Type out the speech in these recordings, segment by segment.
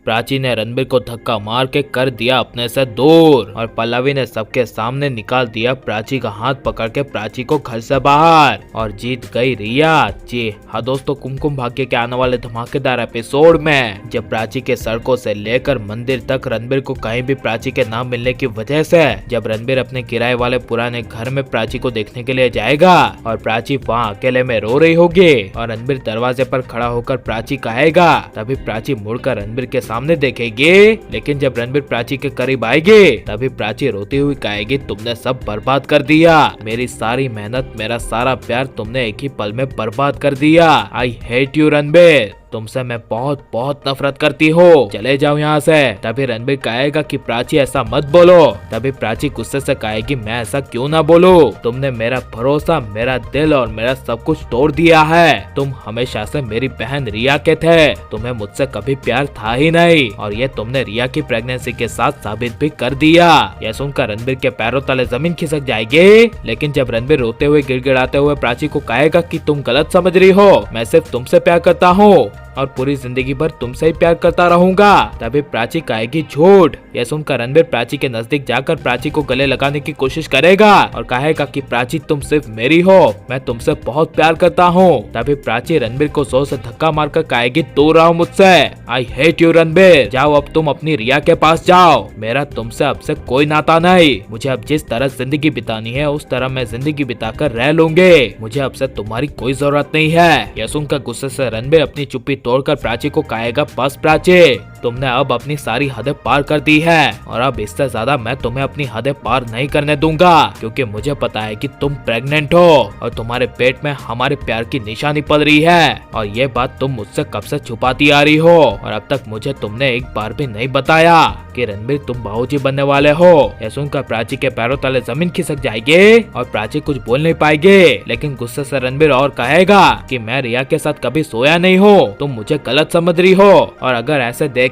प्राची ने रणबीर को धक्का मार के कर दिया अपने से दूर और पल्लवी ने सबके सामने निकाल दिया प्राची का हाथ पकड़ के प्राची को घर से बाहर और जीत गई रिया। जी हाँ दोस्तों, कुमकुम भाग्य के आने वाले धमाकेदार एपिसोड में जब प्राची के सड़कों से लेकर मंदिर तक रणबीर को कहीं भी प्राची के नाम मिलने की वजह से जब रणबीर अपने किराए वाले पुराने घर में प्राची को देखने के लिए जाएगा और प्राची वहाँ अकेले में रो रही होगी और रणबीर दरवाजे पर खड़ा होकर प्राची कहेगा, तभी प्राची मुड़कर रणबीर के सामने देखेगी। लेकिन जब रणबीर प्राची के करीब आएगी तभी प्राची रोती हुई कहेगी, तुमने सब बर्बाद कर दिया, मेरी सारी मेहनत, मेरा सारा प्यार तुमने एक ही पल में बर्बाद कर दिया। आई हेट यू रणबीर, तुमसे मैं बहुत बहुत नफरत करती हूँ, चले जाओ यहाँ से। तभी रणबीर कहेगा कि प्राची ऐसा मत बोलो। तभी प्राची गुस्से से कहेगी, मैं ऐसा क्यों ना बोलूं, तुमने मेरा भरोसा, मेरा दिल और मेरा सब कुछ तोड़ दिया है। तुम हमेशा से मेरी बहन रिया के थे, तुम्हें मुझसे कभी प्यार था ही नहीं और ये तुमने रिया की प्रेगनेंसी के साथ साबित भी कर दिया। यह सुनकर रणबीर के पैरों तले जमीन खिसक जाएगी। लेकिन जब रणबीर रोते हुए गिड़गिड़ाते हुए प्राची को कहेगा कि तुम गलत समझ रही हो, मैं सिर्फ तुमसे प्यार करता हूँ और पूरी जिंदगी भर तुमसे ही प्यार करता रहूंगा। तभी प्राची कहेगी झूठ। यह सुनकर रणबीर प्राची के नजदीक जाकर प्राची को गले लगाने की कोशिश करेगा और कहेगा कि प्राची तुम सिर्फ मेरी हो, मैं तुमसे बहुत प्यार करता हूँ। तभी प्राची रणबीर को जोर से धक्का मारकर कहेगी, दूर रहो मुझसे, आई हेट यू रणबीर, जाओ अब तुम अपनी रिया के पास जाओ, मेरा तुमसे अब से कोई नाता नहीं, मुझे अब जिस तरह जिंदगी बितानी है उस तरह मैं जिंदगी बिताकर रह लूंगी, मुझे अब से तुम्हारी कोई जरूरत नहीं है। यह सुनकर गुस्से से रणबीर अपनी चुप्पी तोड़कर प्राची को कहेगा, बस प्राची, तुमने अब अपनी सारी हदें पार कर दी है और अब इससे ज्यादा मैं तुम्हें अपनी हदें पार नहीं करने दूंगा, क्योंकि मुझे पता है कि तुम प्रेग्नेंट हो और तुम्हारे पेट में हमारे प्यार की निशानी पड़ रही है और ये बात तुम मुझसे कब से छुपाती आ रही हो और अब तक मुझे तुमने एक बार भी नहीं बताया कि रणबीर तुम बाबूजी बनने वाले हो। यह सुनकर प्राची के पैरों तले जमीन खिसक जाएगी और प्राची कुछ बोल नहीं पाएगी। लेकिन गुस्से से रणबीर और कहेगा कि मैं रिया के साथ कभी सोया नहीं हूँ, तुम मुझे गलत समझ रही हो और अगर ऐसे देखे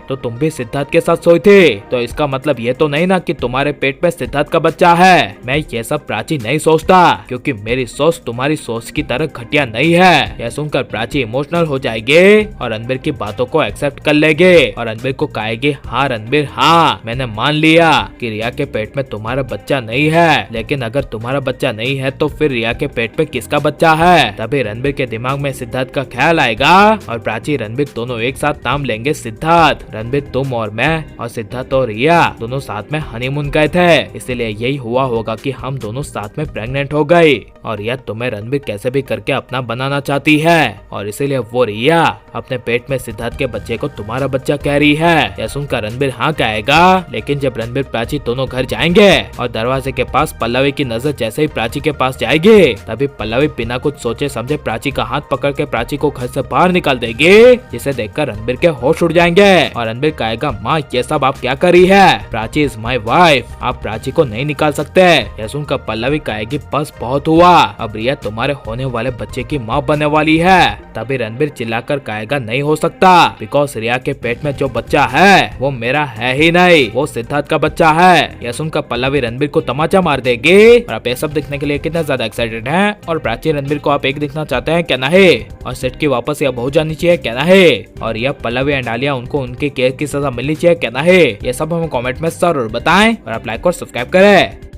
तो तुम भी सिद्धार्थ के साथ सोई थी, तो इसका मतलब ये तो नहीं ना कि तुम्हारे पेट में सिद्धार्थ का बच्चा है। मैं ये सब प्राची नहीं सोचता, क्योंकि मेरी सोच तुम्हारी सोच की तरह घटिया नहीं है। यह सुनकर प्राची इमोशनल हो जाएगी और रणबीर की बातों को एक्सेप्ट कर लेगी और रणबीर को कहेगी, हाँ रणबीर, हाँ मैंने मान लिया कि रिया के पेट में तुम्हारा बच्चा नहीं है, लेकिन अगर तुम्हारा बच्चा नहीं है तो फिर रिया के पेट में किसका बच्चा है। तभी रणबीर के दिमाग में सिद्धार्थ का ख्याल आएगा और प्राची रणबीर दोनों एक साथ नाम लेंगे सिद्धार्थ। रणबीर, तुम और मैं और सिद्धार्थ और रिया दोनों साथ में हनीमून गए थे, इसलिए यही हुआ होगा कि हम दोनों साथ में प्रेग्नेंट हो गई और रिया तुम्हें रणबीर कैसे भी करके अपना बनाना चाहती है और इसीलिए वो रिया अपने पेट में सिद्धार्थ के बच्चे को तुम्हारा बच्चा कह रही है। यह सुनकर रणबीर हाँ कहेगा। लेकिन जब रणबीर प्राची दोनों घर जाएंगे और दरवाजे के पास पल्लवी की नजर जैसे ही प्राची के पास जाएगी तभी पल्लवी बिना कुछ सोचे समझे प्राची का हाथ पकड़ के प्राची को घर से बाहर निकाल देगी, जिसे देखकर रणबीर के होश उड़ जाएंगे और रणबीर कहेगा, माँ ये सब आप क्या कर रही है, प्राची इज माई वाइफ, आप प्राची को नहीं निकाल सकते। यह सुनकर पल्लवी कहेगी, बस बहुत हुआ, अब रिया तुम्हारे होने वाले बच्चे की माँ बनने वाली है। तभी रणबीर चिल्लाकर कहेगा, नहीं हो सकता, बिकॉज रिया के पेट में जो बच्चा है वो मेरा है ही नहीं, वो सिद्धार्थ का बच्चा है। यह सुनकर पल्लवी रणबीर को तमाचा मार देगी। और आप ये सब देखने के लिए कितना ज्यादा एक्साइटेड हैं और प्राची रणबीर को आप एक देखना चाहते हैं क्या नहीं, और सेट की वापस यह बहू जानी चाहिए क्या नहीं, और यह पल्लवी एंड आलिया उनको उनके केस की सजा मिलनी चाहिए क्या नहीं, ये सब हमें कमेंट में जरूर बताएं और आप लाइक और सब्सक्राइब करें।